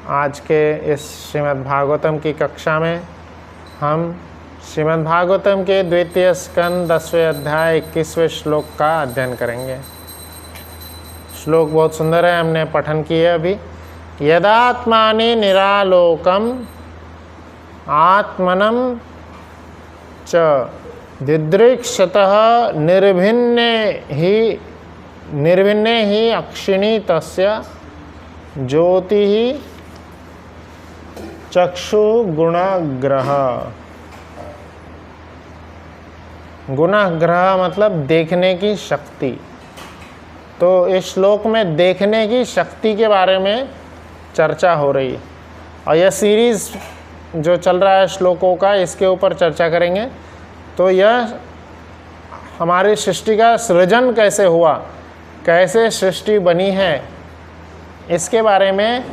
आज के इस श्रीमद् भागवतम की कक्षा में हम श्रीमद् भागवतम के द्वितीय स्कंद 10वें अध्याय 21वें श्लोक का अध्ययन करेंगे। श्लोक बहुत सुंदर है, हमने पठन किया अभी। यदात्मानि निरालोकम आत्मनं च दिदृक्षतः निर्भिन्ने ही अक्षिणी तस्य ज्योतिः चक्षु गुणग्रह। गुणग्रह मतलब देखने की शक्ति। तो इस श्लोक में देखने की शक्ति के बारे में चर्चा हो रही है और यह सीरीज़ जो चल रहा है श्लोकों का, इसके ऊपर चर्चा करेंगे। तो यह हमारी सृष्टि का सृजन कैसे हुआ, कैसे सृष्टि बनी है, इसके बारे में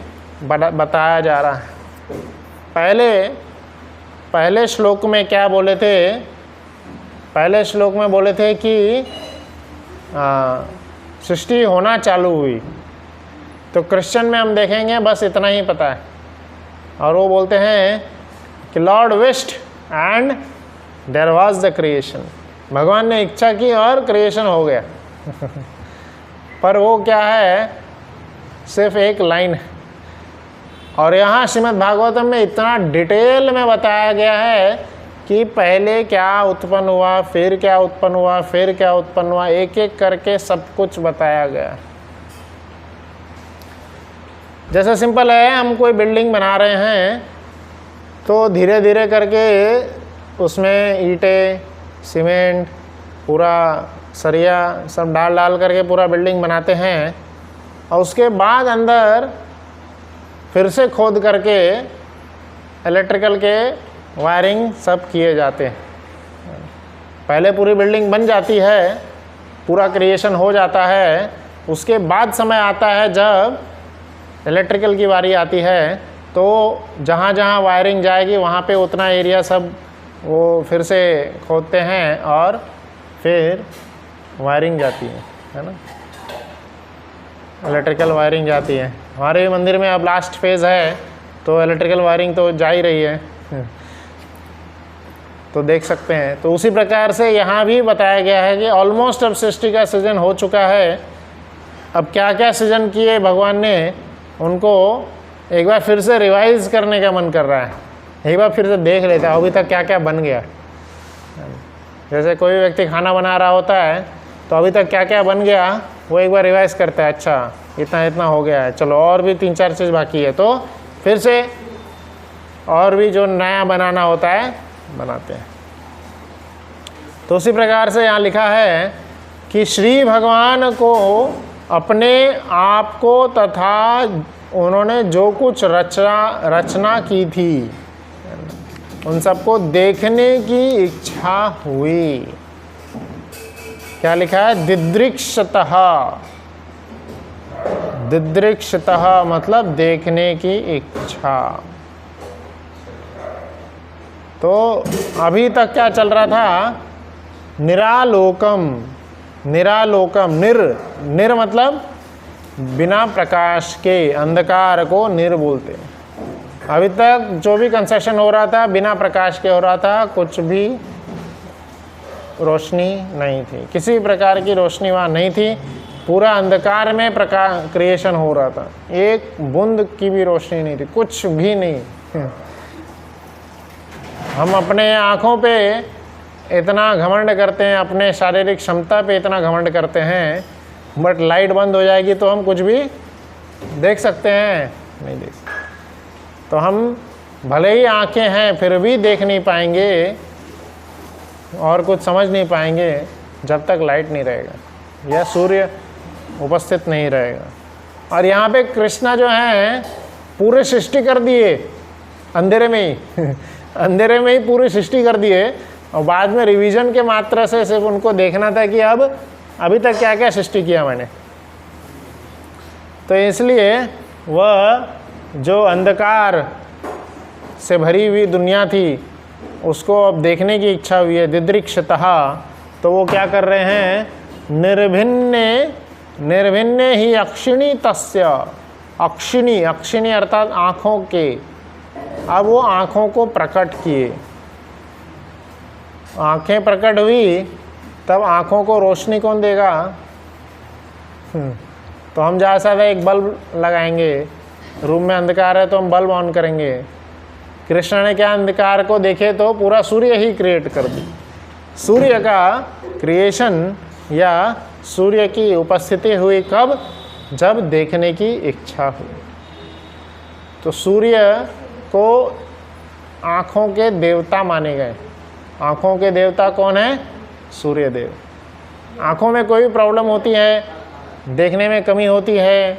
बताया जा रहा है। पहले श्लोक में क्या बोले थे? पहले श्लोक में बोले थे कि सृष्टि होना चालू हुई। तो क्रिश्चियन में हम देखेंगे बस इतना ही पता है, और वो बोलते हैं कि Lord wished and there was the creation. भगवान ने इच्छा की और क्रिएशन हो गया। पर वो क्या है, सिर्फ एक लाइन है। और यहाँ श्रीमद् भागवतम में इतना डिटेल में बताया गया है कि पहले क्या उत्पन्न हुआ, फिर क्या उत्पन्न हुआ, फिर क्या उत्पन्न हुआ, एक एक करके सब कुछ बताया गया। जैसे सिंपल है, हम कोई बिल्डिंग बना रहे हैं तो धीरे धीरे करके उसमें ईंटें, सीमेंट, पूरा सरिया सब डाल करके पूरा बिल्डिंग बनाते हैं, और उसके बाद अंदर फिर से खोद करके इलेक्ट्रिकल के वायरिंग सब किए जाते हैं। पहले पूरी बिल्डिंग बन जाती है, पूरा क्रिएशन हो जाता है, उसके बाद समय आता है जब इलेक्ट्रिकल की बारी आती है, तो जहाँ जहाँ वायरिंग जाएगी वहाँ पे उतना एरिया सब वो फिर से खोदते हैं और फिर वायरिंग जाती है ना, इलेक्ट्रिकल वायरिंग जाती है। हमारे मंदिर में अब लास्ट फेज़ है तो इलेक्ट्रिकल वायरिंग तो जा ही रही है, तो देख सकते हैं। तो उसी प्रकार से यहाँ भी बताया गया है कि ऑलमोस्ट अब सृष्टि का सृजन हो चुका है। अब क्या क्या सृजन किए भगवान ने, उनको एक बार फिर से रिवाइज करने का मन कर रहा है, एक बार फिर से देख लेता है अभी तक क्या क्या बन गया। जैसे कोई व्यक्ति खाना बना रहा होता है तो अभी तक क्या क्या बन गया वो एक बार रिवाइज करता है, अच्छा इतना इतना हो गया है, चलो और भी 3-4 चीज़ बाकी है, तो फिर से और भी जो नया बनाना होता है बनाते हैं। तो उसी प्रकार से यहाँ लिखा है कि श्री भगवान को अपने आप को तथा उन्होंने जो कुछ रचना की थी उन सबको देखने की इच्छा हुई। क्या लिखा है? दिदृक्षतः। दिदृक्षतः मतलब देखने की इच्छा। तो अभी तक क्या चल रहा था? निरालोकम। निरालोकम, निर मतलब बिना प्रकाश के, अंधकार को निर बोलते हैं। अभी तक जो भी कंस्ट्रक्शन हो रहा था बिना प्रकाश के हो रहा था, कुछ भी रोशनी नहीं थी, किसी प्रकार की रोशनी वहाँ नहीं थी, पूरा अंधकार में क्रिएशन हो रहा था, एक बूंद की भी रोशनी नहीं थी, कुछ भी नहीं। हम अपने आँखों पे इतना घमंड करते हैं, अपने शारीरिक क्षमता पे इतना घमंड करते हैं, बट लाइट बंद हो जाएगी तो हम कुछ भी देख सकते हैं? नहीं देख सकते। तो हम भले ही आँखें हैं फिर भी देख नहीं पाएंगे और कुछ समझ नहीं पाएंगे जब तक लाइट नहीं रहेगा या सूर्य उपस्थित नहीं रहेगा। और यहाँ पे कृष्णा जो है पूरे सृष्टि कर दिए अंधेरे में ही अंधेरे में ही पूरी सृष्टि कर दिए, और बाद में रिवीजन के मात्रा से सिर्फ उनको देखना था कि अब अभी तक क्या क्या सृष्टि किया मैंने। तो इसलिए वह जो अंधकार से भरी हुई दुनिया थी उसको अब देखने की इच्छा हुई है, दिदृक्षतः। तो वो क्या कर रहे हैं? निर्भिन्ने ही अक्षिणी तस्य, अक्षिणी, अक्षिणी अर्थात आँखों के, अब वो आँखों को प्रकट किए, आँखें प्रकट हुई, तब आँखों को रोशनी कौन देगा? तो हम जहाँ सादा एक बल्ब लगाएंगे, रूम में अंधकार है तो हम बल्ब ऑन करेंगे। कृष्ण ने क्या अंधकार को देखे तो पूरा सूर्य ही क्रिएट कर दी। सूर्य का क्रिएशन या सूर्य की उपस्थिति हुई कब? जब देखने की इच्छा हुई। तो सूर्य को आँखों के देवता माने गए। आँखों के देवता कौन है? सूर्य देव। आँखों में कोई प्रॉब्लम होती है, देखने में कमी होती है,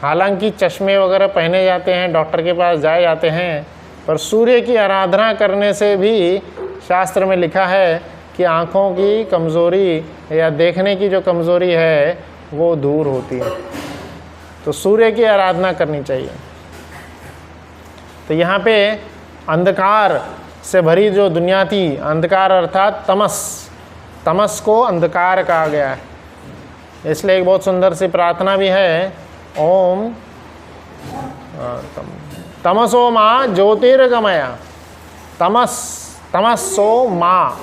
हालांकि चश्मे वगैरह पहने जाते हैं, डॉक्टर के पास जाए जाते हैं, पर सूर्य की आराधना करने से भी शास्त्र में लिखा है कि आँखों की कमज़ोरी या देखने की जो कमज़ोरी है वो दूर होती है। तो सूर्य की आराधना करनी चाहिए। तो यहाँ पे अंधकार से भरी जो दुनिया थी, अंधकार अर्थात तमस, तमस को अंधकार कहा गया है। इसलिए एक बहुत सुंदर सी प्रार्थना भी है, ओम तमसो माँ ज्योतिर्गमया, तमस, तमसो माँ,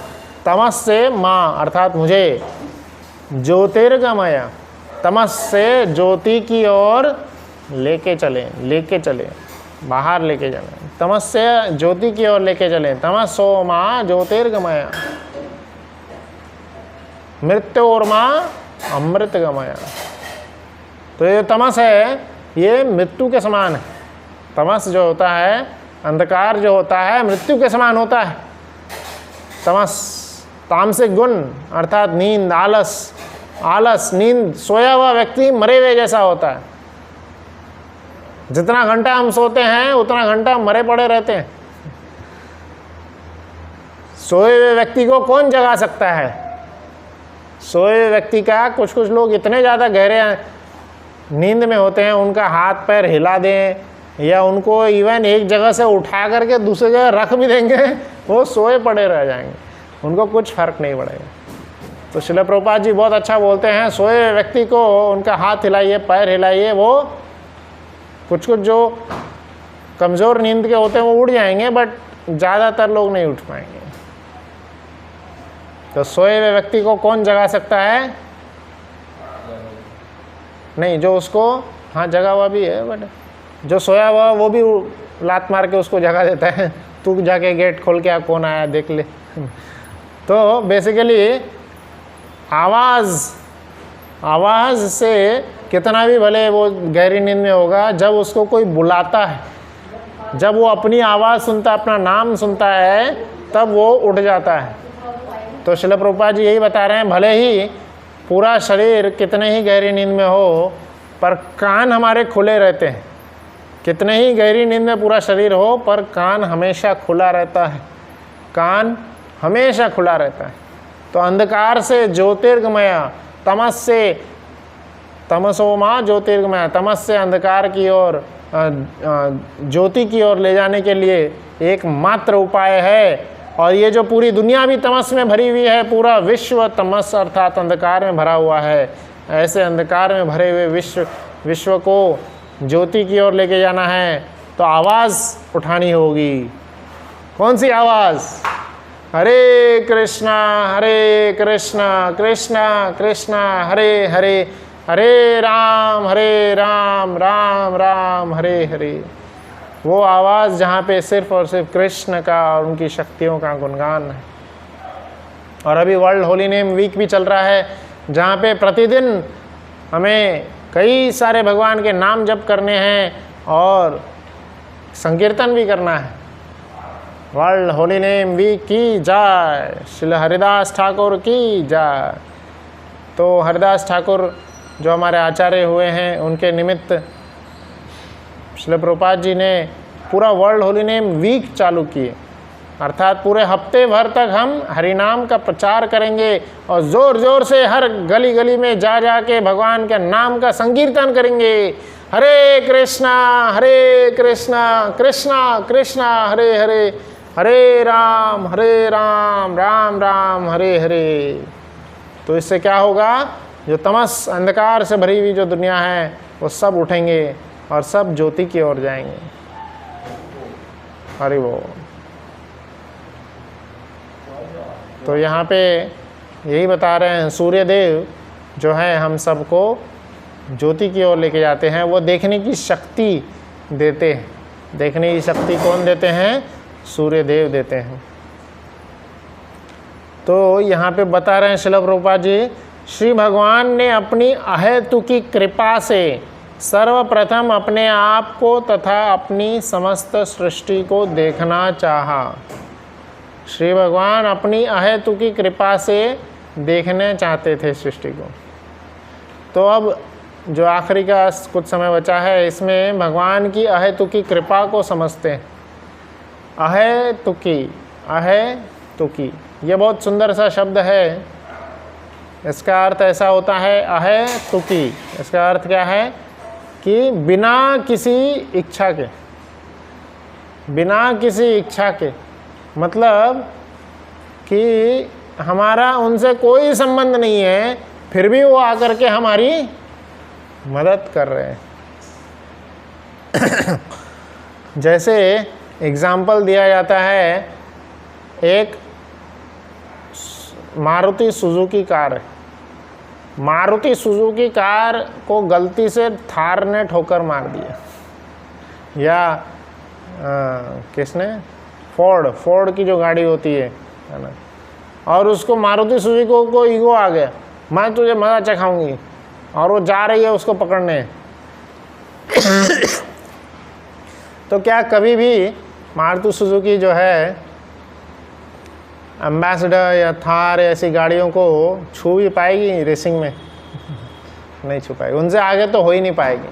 तमस से माँ अर्थात मुझे, ज्योतिर्गमया, तमस से ज्योति की ओर लेके चले, लेके चले, बाहर लेके चले, तमस से ज्योति की ओर लेके चले, तमसो माँ ज्योतिर्गमया, मृत्योर्मा अमृतगमया। तो ये तमस है, ये मृत्यु के समान है। तमस जो होता है, अंधकार जो होता है, मृत्यु के समान होता है। तमस, तामसिक गुण अर्थात नींद, आलस, आलस, नींद, सोया हुआ व्यक्ति मरे हुए जैसा होता है। जितना घंटा हम सोते हैं उतना घंटा मरे पड़े रहते हैं। सोए हुए व्यक्ति को कौन जगा सकता है? सोए हुए व्यक्ति का कुछ लोग इतने ज़्यादा गहरे नींद में होते हैं, उनका हाथ पैर हिला दें या उनको इवन एक जगह से उठा करके दूसरी जगह रख भी देंगे, वो सोए पड़े रह जाएंगे, उनको कुछ फर्क नहीं पड़ेगा। तो श्रील प्रभुपाद जी बहुत अच्छा बोलते हैं, सोए हुए व्यक्ति को उनका हाथ हिलाइए, पैर हिलाइए, वो कुछ जो कमज़ोर नींद के होते हैं वो उड़ जाएंगे, बट ज़्यादातर लोग नहीं उठ पाएंगे। तो सोए हुए व्यक्ति को कौन जगा सकता है? नहीं, जो उसको, हाँ जगा हुआ भी है, बट जो सोया हुआ वो भी लात मार के उसको जगा देता है, तू जाके गेट खोल के आ, कौन आया देख ले। तो बेसिकली आवाज़ से कितना भी भले वो गहरी नींद में होगा, जब उसको कोई बुलाता है, जब वो अपनी आवाज़ सुनता, अपना नाम सुनता है, तब वो उठ जाता है। तो श्रील प्रभुपाद जी यही बता रहे हैं, भले ही पूरा शरीर कितने ही गहरी नींद में हो, पर कान हमारे खुले रहते हैं। कितने ही गहरी नींद में पूरा शरीर हो, पर कान हमेशा खुला रहता है, कान हमेशा खुला रहता है। तो अंधकार से ज्योतिर्गमया, तमस से, तमसो माँ ज्योतिर्गमया, तमस से अंधकार की ओर, ज्योति की ओर ले जाने के लिए एकमात्र उपाय है। और ये जो पूरी दुनिया भी तमस में भरी हुई है, पूरा विश्व तमस अर्थात अंधकार में भरा हुआ है। ऐसे अंधकार में भरे हुए विश्व को ज्योति की ओर लेके जाना है, तो आवाज़ उठानी होगी। कौन सी आवाज़? हरे कृष्णा कृष्णा कृष्णा हरे हरे, हरे राम राम राम हरे हरे। वो आवाज़ जहाँ पे सिर्फ और सिर्फ कृष्ण का और उनकी शक्तियों का गुणगान है। और अभी वर्ल्ड होली नेम वीक भी चल रहा है, जहाँ पे प्रतिदिन हमें कई सारे भगवान के नाम जप करने हैं और संकीर्तन भी करना है। वर्ल्ड होली नेम वीक की जय, श्री हरिदास ठाकुर की जय। तो हरिदास ठाकुर जो हमारे आचार्य हुए हैं, उनके निमित्त श्रील प्रभुपाद जी ने पूरा वर्ल्ड होली नेम वीक चालू किए, अर्थात पूरे हफ्ते भर तक हम हरिनाम का प्रचार करेंगे और ज़ोर ज़ोर से हर गली गली में जा के भगवान के नाम का संकीर्तन करेंगे। हरे कृष्णा कृष्णा कृष्णा हरे हरे, हरे राम राम राम हरे हरे। तो इससे क्या होगा? जो तमस अंधकार से भरी हुई जो दुनिया है वो सब उठेंगे और सब ज्योति की ओर जाएंगे। हरि बोल। तो यहाँ पे यही बता रहे हैं, सूर्य देव जो है हम सबको ज्योति की ओर लेके जाते हैं। वो देखने की शक्ति देते हैं। देखने की शक्ति कौन देते हैं? सूर्य देव देते हैं। तो यहाँ पे बता रहे हैं श्रील प्रभुपाद जी, श्री भगवान ने अपनी अहेतुकी कृपा से सर्वप्रथम अपने आप को तथा अपनी समस्त सृष्टि को देखना चाहा। श्री भगवान अपनी अहेतुकी कृपा से देखने चाहते थे सृष्टि को। तो अब जो आखिरी का कुछ समय बचा है, इसमें भगवान की अहेतुकी कृपा को समझते हैं। अहेतुकी, अहेतुकी, ये बहुत सुंदर सा शब्द है। इसका अर्थ ऐसा होता है, अहेतुकी, इसका अर्थ क्या है कि बिना किसी इच्छा के, बिना किसी इच्छा के, मतलब कि हमारा उनसे कोई संबंध नहीं है, फिर भी वो आकर के हमारी मदद कर रहे हैं। जैसे एग्जाम्पल दिया जाता है, एक मारुति सुजुकी कार है। मारुति सुजुकी कार को गलती से थार ने ठोकर मार दिया, या किसने, फोर्ड की जो गाड़ी होती है ना, और उसको मारुति सुजुकी को ईगो आ गया, मैं तुझे मजा चखाऊंगी, और वो जा रही है उसको पकड़ने। तो क्या कभी भी मारुति सुजुकी जो है एम्बेसडर या थार ऐसी गाड़ियों को छू भी पाएगी रेसिंग में? नहीं छू पाएगी, उनसे आगे तो हो ही नहीं पाएगी।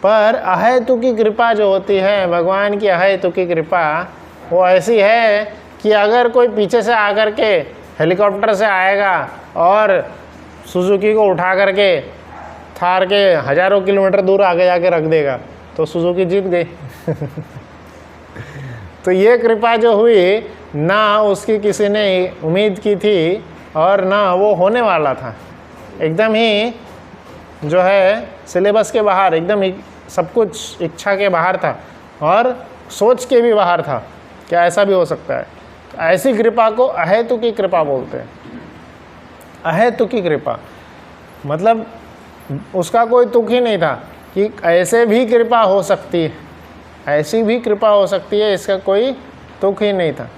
पर अहेतुकी कृपा जो होती है, भगवान की अहेतुकी कृपा, वो ऐसी है कि अगर कोई पीछे से आकर के हेलीकॉप्टर से आएगा और सुजुकी को उठा करके थार के हज़ारों किलोमीटर दूर आगे जाके रख देगा, तो सुजुकी जीत गई। तो ये कृपा जो हुई, ना उसकी किसी ने उम्मीद की थी और ना वो होने वाला था, एकदम ही जो है सिलेबस के बाहर, एकदम ही सब कुछ इच्छा के बाहर था और सोच के भी बाहर था। क्या ऐसा भी हो सकता है? तो ऐसी कृपा को अहेतुकी कृपा बोलते हैं। अहेतुकी कृपा मतलब उसका कोई तुक ही नहीं था कि ऐसे भी कृपा हो सकती है, ऐसी भी कृपा हो सकती है, इसका कोई तुक ही नहीं था।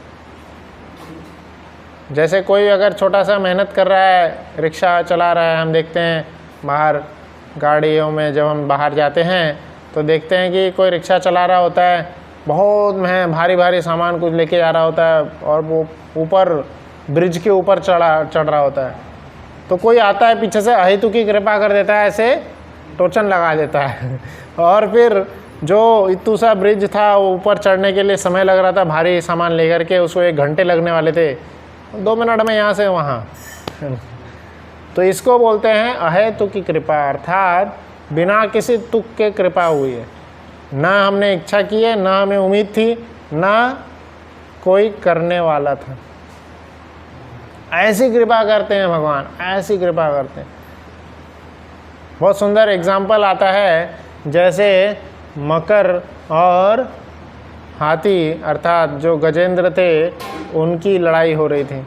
जैसे कोई अगर छोटा सा मेहनत कर रहा है, रिक्शा चला रहा है, हम देखते हैं बाहर गाड़ियों में जब हम बाहर जाते हैं तो देखते हैं कि कोई रिक्शा चला रहा होता है, बहुत भारी भारी सामान कुछ लेके जा रहा होता है और वो ऊपर ब्रिज के ऊपर चढ़ रहा होता है। तो कोई आता है पीछे से अहेतुकी कृपा कर देता है, ऐसे टोचन लगा देता है और फिर जो इतू सा ब्रिज था, वो ऊपर चढ़ने के लिए समय लग रहा था, भारी सामान लेकर के उसको 1 घंटे लगने वाले थे, 2 मिनट में यहाँ से वहाँ। तो इसको बोलते हैं अहेतुकी कृपा, अर्थात बिना किसी तुक के कृपा हुई है। ना हमने इच्छा की है, ना हमें उम्मीद थी, ना कोई करने वाला था। ऐसी कृपा करते हैं भगवान, ऐसी कृपा करते हैं। बहुत सुंदर एग्जाम्पल आता है, जैसे मकर और हाथी अर्थात जो गजेंद्र थे, उनकी लड़ाई हो रही थी।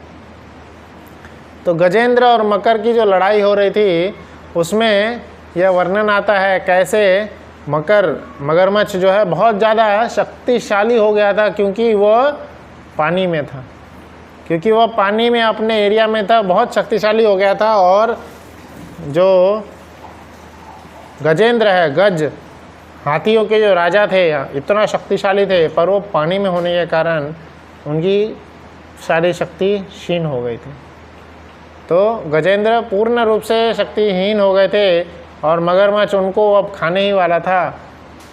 तो गजेंद्र और मकर की जो लड़ाई हो रही थी, उसमें यह वर्णन आता है कैसे मगरमच्छ जो है बहुत ज़्यादा शक्तिशाली हो गया था, क्योंकि वह पानी में था, क्योंकि वह पानी में अपने एरिया में था, बहुत शक्तिशाली हो गया था। और जो गजेंद्र है, गज हाथियों के जो राजा थे, इतना शक्तिशाली थे, पर वो पानी में होने के कारण उनकी सारी शक्ति क्षीण हो गई थी। तो गजेंद्र पूर्ण रूप से शक्तिहीन हो गए थे और मगरमच्छ उनको अब खाने ही वाला था।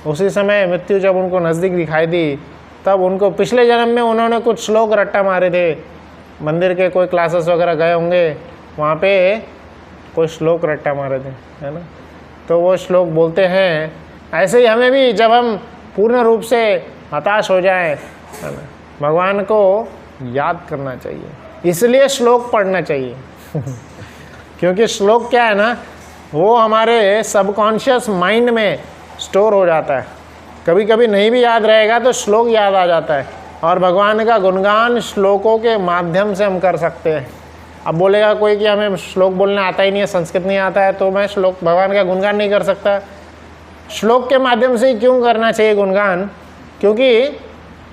उसी समय मृत्यु जब उनको नज़दीक दिखाई दी, तब उनको पिछले जन्म में उन्होंने कुछ श्लोक रट्टा मारे थे, मंदिर के कोई क्लासेस वगैरह गए होंगे, वहाँ पे कोई श्लोक रट्टा मारे थे, है ना। तो वो श्लोक बोलते हैं, ऐसे ही हमें भी जब हम पूर्ण रूप से हताश हो जाएं, है ना, भगवान को याद करना चाहिए, इसलिए श्लोक पढ़ना चाहिए। क्योंकि श्लोक क्या है ना, वो हमारे सबकॉन्शियस माइंड में स्टोर हो जाता है। कभी कभी नहीं भी याद रहेगा तो श्लोक याद आ जाता है, और भगवान का गुणगान श्लोकों के माध्यम से हम कर सकते हैं। अब बोलेगा कोई कि हमें श्लोक बोलना आता ही नहीं है, संस्कृत नहीं आता है, तो मैं श्लोक भगवान का गुणगान नहीं कर सकता। श्लोक के माध्यम से ही क्यों करना चाहिए गुणगान? क्योंकि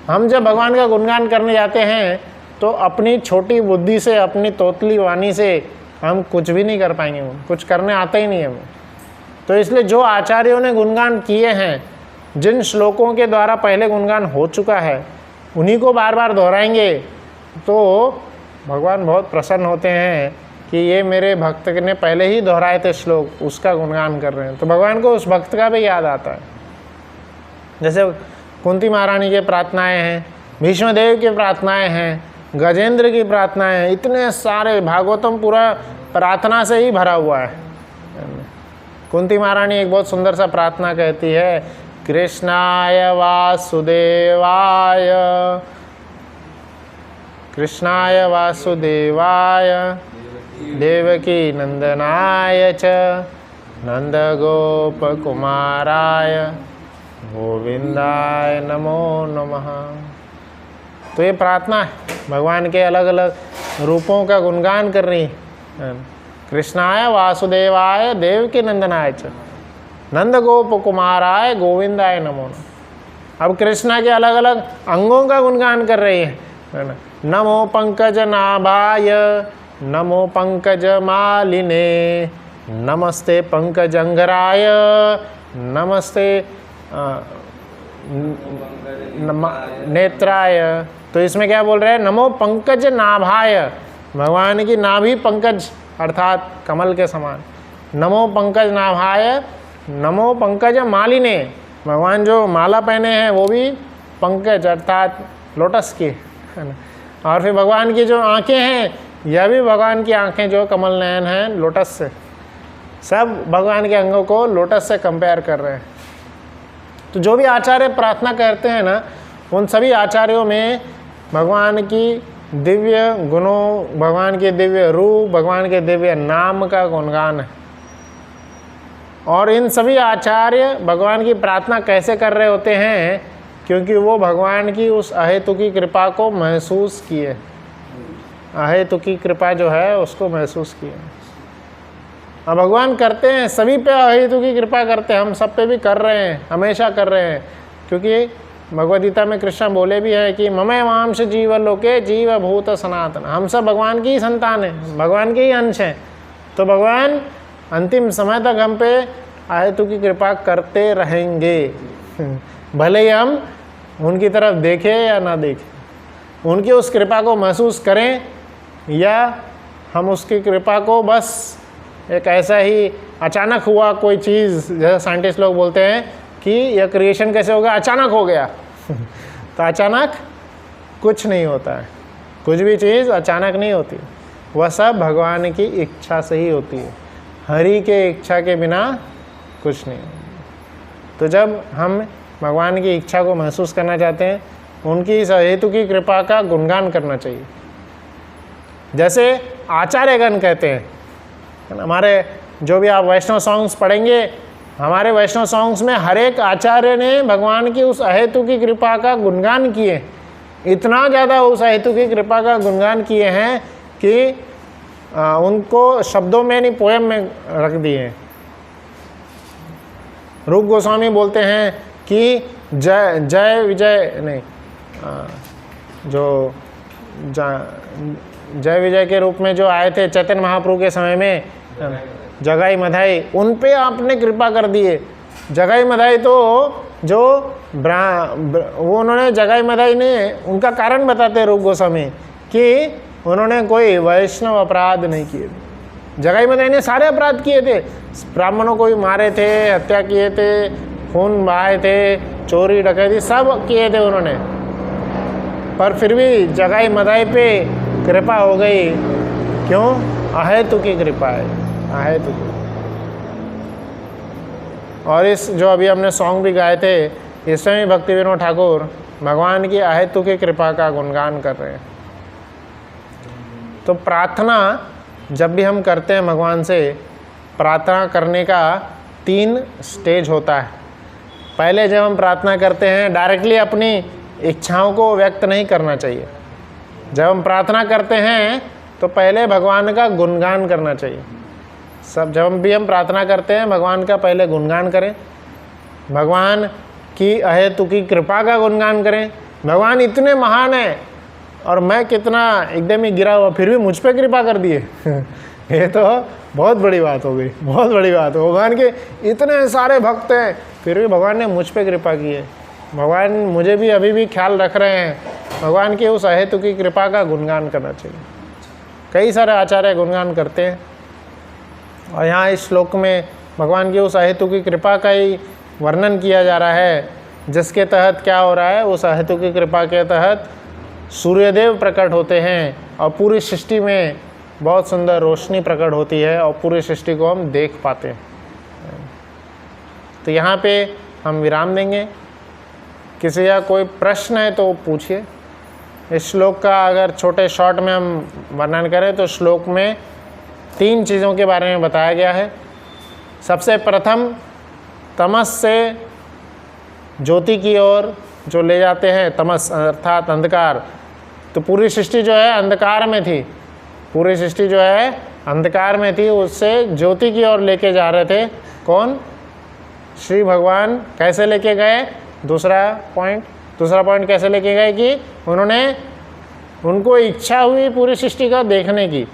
हम जब भगवान का गुणगान करने जाते हैं तो अपनी छोटी बुद्धि से, अपनी तोतली वाणी से हम कुछ भी नहीं कर पाएंगे, कुछ करने आता ही नहीं है हमें। तो इसलिए जो आचार्यों ने गुणगान किए हैं, जिन श्लोकों के द्वारा पहले गुणगान हो चुका है, उन्हीं को बार बार दोहराएंगे तो भगवान बहुत प्रसन्न होते हैं कि ये मेरे भक्त ने पहले ही दोहराए थे श्लोक, उसका गुणगान कर रहे हैं, तो भगवान को उस भक्त का भी याद आता है। जैसे कुंती महारानी के प्रार्थनाएं हैं, भीष्मदेव की प्रार्थनाएं हैं, गजेंद्र की प्रार्थनाएं हैं, इतने सारे, भागवतम पूरा प्रार्थना से ही भरा हुआ है। कुंती महारानी एक बहुत सुंदर सा प्रार्थना कहती है, कृष्णाय वासुदेवाय, कृष्णाय वासुदेवाय देवकी नंदनाय च नंदगोपकुमाराय गोविंदाय नमो नमः। तो ये प्रार्थना है, भगवान के अलग अलग रूपों का गुणगान कर रही है। कृष्णाय वासुदेवाय देवकी नंदनाय च नंदगोपकुमाराय गोविंदाय नमो नमः। अब कृष्णा के अलग अलग अंगों का गुणगान कर रही है ना। नमो पंकज नाभाय, नमो पंकज मालिने, नमस्ते पंकज अंगराय, नमस्ते नेत्राय। तो इसमें क्या बोल रहे हैं? नमो पंकज नाभाय, भगवान की नाभि पंकज अर्थात कमल के समान। नमो पंकज नाभाय, नमो पंकज मालिने, भगवान जो माला पहने हैं वो भी पंकज अर्थात लोटस की, है ना। और फिर भगवान की जो आंखें हैं, यह भी भगवान की आंखें जो कमल नयन हैं लोटस से। सब भगवान के अंगों को लोटस से कंपेयर कर रहे हैं। तो जो भी आचार्य प्रार्थना करते हैं ना, उन सभी आचार्यों में भगवान की दिव्य गुणों, भगवान के दिव्य रूप, भगवान के दिव्य नाम का गुणगान है। और इन सभी आचार्य भगवान की प्रार्थना कैसे कर रहे होते हैं? क्योंकि वो भगवान की उस अहेतु की कृपा को महसूस किए, अहेतु की कृपा जो है उसको महसूस किए। अब भगवान करते हैं, सभी पे अहेतु की कृपा करते हैं, हम सब पे भी कर रहे हैं, हमेशा कर रहे हैं। क्योंकि भगवद गीता में कृष्ण बोले भी है कि ममे वांश जीव लोके जीव भूत सनातन, हम सब भगवान की ही संतान हैं, भगवान के ही अंश हैं। तो भगवान अंतिम समय तक हम पे अहेतु की कृपा करते रहेंगे, भले ही हम उनकी तरफ देखें या ना देखें, उनकी उस कृपा को महसूस करें या हम उसकी कृपा को बस एक ऐसा ही अचानक हुआ कोई चीज़, जैसे साइंटिस्ट लोग बोलते हैं कि यह क्रिएशन कैसे हो गया, अचानक हो गया। तो अचानक कुछ नहीं होता है, कुछ भी चीज़ अचानक नहीं होती, वह सब भगवान की इच्छा से ही होती है। हरि के इच्छा के बिना कुछ नहीं। तो जब हम भगवान की इच्छा को महसूस करना चाहते हैं, उनकी इस हेतु की कृपा का गुणगान करना चाहिए। जैसे आचार्यगण कहते हैं, हमारे जो भी आप वैष्णव सॉन्ग्स पढ़ेंगे, हमारे वैष्णव सॉन्ग्स में हर एक आचार्य ने भगवान की उस अहेतु की कृपा का गुणगान किए। इतना ज़्यादा उस अहेतु की कृपा का गुणगान किए हैं कि उनको शब्दों में नहीं, पोएम में रख दिए। रूप गोस्वामी बोलते हैं कि जय जय विजय नहीं, जो जय विजय के रूप में जो आए थे चैतन्य महाप्रभु के समय में, जगाई मधाई, उन पे आपने कृपा कर दिए। जगाई मधाई तो जो वो उन्होंने जगाई मधाई ने उनका कारण बताते रूप गोस्वामी कि उन्होंने कोई वैष्णव अपराध नहीं किए। जगाई मधाई ने सारे अपराध किए थे, ब्राह्मणों को भी मारे थे, हत्या किए थे, खून बहाए थे, चोरी डकैती सब किए थे उन्होंने, पर फिर भी जगाई मधाई पे कृपा हो गई। क्यों? अहेतु की कृपा है, अहेतु की। और इस जो अभी हमने सॉन्ग भी गाए थे, इसमें भक्ति विनोद ठाकुर भगवान की अहेतु की कृपा का गुणगान कर रहे हैं। तो प्रार्थना जब भी हम करते हैं भगवान से, प्रार्थना करने का 3 स्टेज होता है। पहले जब हम प्रार्थना करते हैं डायरेक्टली अपनी इच्छाओं को व्यक्त नहीं करना चाहिए। जब हम प्रार्थना करते हैं तो पहले भगवान का गुणगान करना चाहिए। जब भी हम प्रार्थना करते हैं भगवान का पहले गुणगान करें, भगवान की अहेतुकी कृपा का गुणगान करें। भगवान इतने महान है और मैं कितना एकदम ही गिरा हुआ, फिर भी मुझ पे कृपा कर दिए ये तो बहुत बड़ी बात हो गई, बहुत बड़ी बात हो। भगवान के इतने सारे भक्त हैं फिर भी भगवान ने मुझ पे कृपा की है। भगवान मुझे भी अभी भी ख्याल रख रहे हैं। भगवान की उस अहेतुकी कृपा का गुणगान करना चाहिए। कई सारे आचार्य गुणगान करते हैं और यहाँ इस श्लोक में भगवान की उस अहेतुकी कृपा का ही वर्णन किया जा रहा है, जिसके तहत क्या हो रहा है, उस अहेतुकी कृपा के तहत सूर्यदेव प्रकट होते हैं और पूरी सृष्टि में बहुत सुंदर रोशनी प्रकट होती है और पूरी सृष्टि को हम देख पाते हैं। तो यहाँ पे हम विराम देंगे। किसी का कोई प्रश्न है तो पूछिए। इस श्लोक का अगर छोटे शॉर्ट में हम वर्णन करें तो श्लोक में 3 चीज़ों के बारे में बताया गया है। सबसे प्रथम तमस से ज्योति की ओर जो ले जाते हैं, तमस अर्थात अंधकार। तो पूरी सृष्टि जो है अंधकार में थी, पूरी सृष्टि जो है अंधकार में थी, उससे ज्योति की ओर लेके जा रहे थे। कौन? श्री भगवान। कैसे लेके गए? दूसरा पॉइंट कैसे लेके गए कि उनको इच्छा हुई पूरी सृष्टि का देखने की।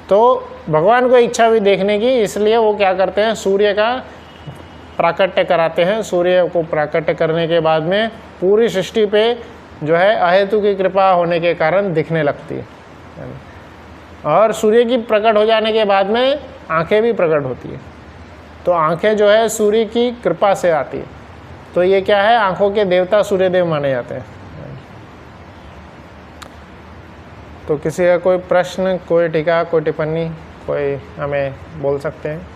तो भगवान को इच्छा हुई देखने की, इसलिए वो क्या करते हैं, सूर्य का प्राकट्य कराते हैं। सूर्य को प्राकट्य करने के बाद में पूरी सृष्टि पे जो है अहेतु की कृपा होने के कारण दिखने लगती है। और सूर्य की प्रकट हो जाने के बाद में आंखें भी प्रकट होती है। तो आंखें जो है सूर्य की कृपा से आती है। तो ये क्या है, आंखों के देवता सूर्यदेव माने जाते हैं। तो किसी का कोई प्रश्न, कोई टीका, कोई टिप्पणी, कोई हमें बोल सकते हैं।